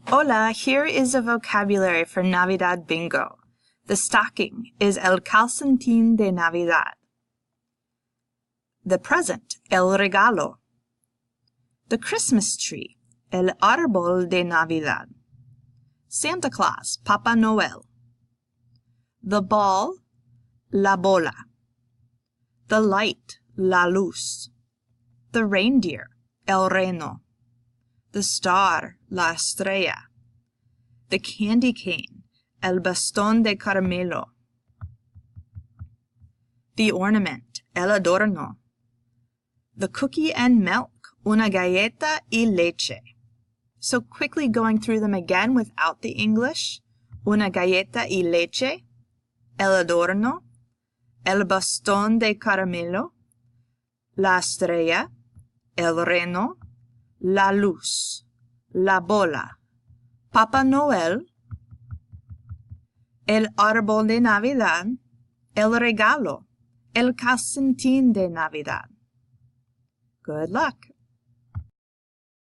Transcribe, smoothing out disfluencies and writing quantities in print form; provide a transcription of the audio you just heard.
Hola, here is a vocabulary for Navidad bingo. The stocking is el calcetín de Navidad. The present, el regalo. The Christmas tree, el árbol de Navidad. Santa Claus, Papa Noel. The ball, la bola. The light, la luz. The reindeer, el reno. The star, la estrella. The candy cane, el bastón de caramelo. The ornament, el adorno. The cookie and milk, una galleta y leche. So quickly going through them again without the English. Una galleta y leche, el adorno, el bastón de caramelo, la estrella, el reno, la luz, la bola, Papa Noel, el árbol de Navidad, el regalo, el calcetín de Navidad. Good luck.